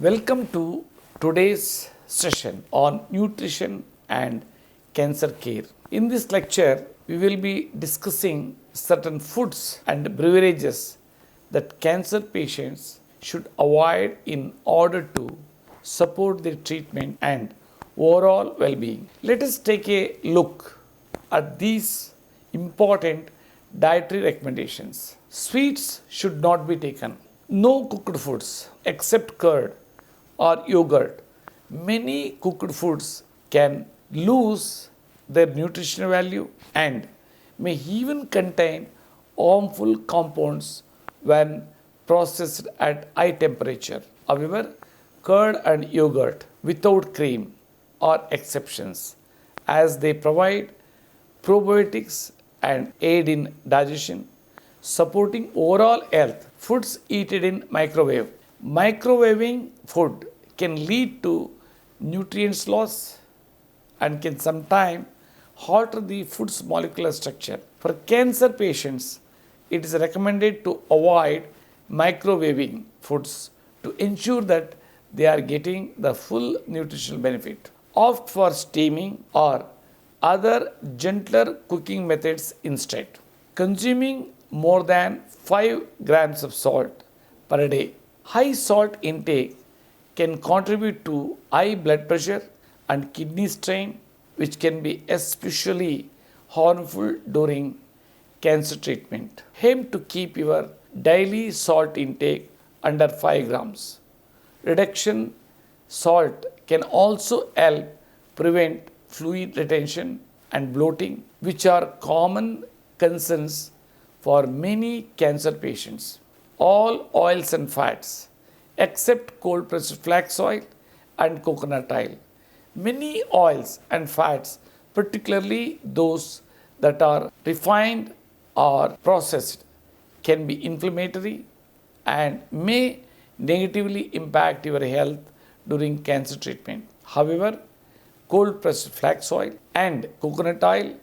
Welcome to today's session on nutrition and cancer care. In this lecture, we will be discussing certain foods and beverages that cancer patients should avoid in order to support their treatment and overall well-being. Let us take a look at these important dietary recommendations. Sweets should not be taken. No cooked foods except curd or yogurt. Many cooked foods can lose their nutritional value and may even contain harmful compounds when processed at high temperature. However, curd and yogurt without cream are exceptions as they provide probiotics and aid in digestion, supporting overall health. Foods eaten in microwave. Microwaving food can lead to nutrients loss and can sometimes alter the food's molecular structure. For cancer patients, it is recommended to avoid microwaving foods to ensure that they are getting the full nutritional benefit. Opt for steaming or other gentler cooking methods instead. Consuming more than 5 grams of salt per day. High salt intake can contribute to high blood pressure and kidney strain, which can be especially harmful during cancer treatment. Aim to keep your daily salt intake under 5 grams. Reduction salt can also help prevent fluid retention and bloating, which are common concerns for many cancer patients. All oils and fats except cold pressed flax oil and coconut oil. Many oils and fats, particularly those that are refined or processed, can be inflammatory and may negatively impact your health during cancer treatment. However, cold pressed flax oil and coconut oil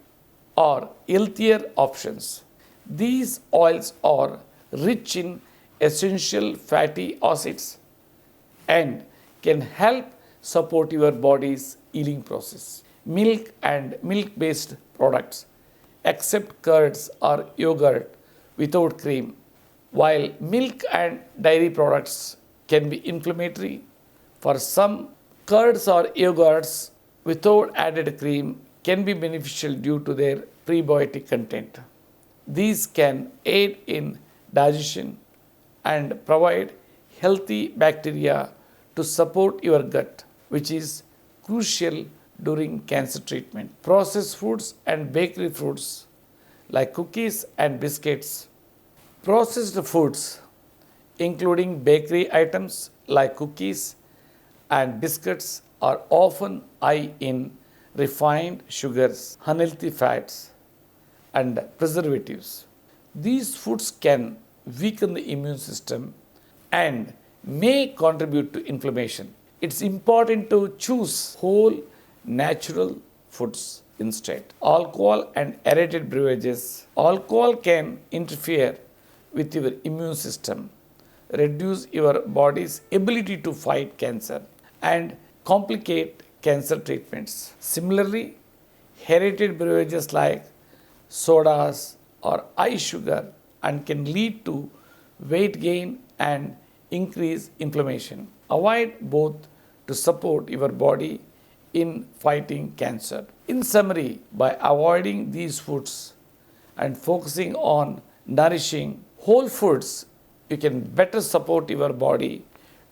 are healthier options. These oils are rich in essential fatty acids and can help support your body's healing process. Milk and milk-based products, except curds or yogurt without cream. While milk and dairy products can be inflammatory, for some, curds or yogurts without added cream can be beneficial due to their prebiotic content. These can aid in digestion and provide healthy bacteria to support your gut, which is crucial during cancer treatment. Processed foods and bakery foods like cookies and biscuits. Processed foods, including bakery items like cookies and biscuits, are often high in refined sugars, unhealthy fats, and preservatives. These foods can weaken the immune system and may contribute to inflammation. It's important to choose whole, natural foods instead. Alcohol and aerated beverages. Alcohol can interfere with your immune system, reduce your body's ability to fight cancer, and complicate cancer treatments. Similarly, aerated beverages like sodas or high sugar and can lead to weight gain and increase inflammation. Avoid both to support your body in fighting cancer. In summary, by avoiding these foods and focusing on nourishing whole foods, you can better support your body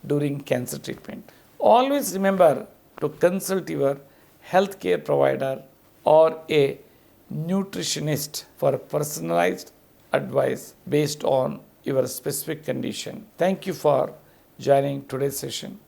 during cancer treatment. Always remember to consult your healthcare provider or a nutritionist for personalized advice based on your specific condition. Thank you for joining today's session.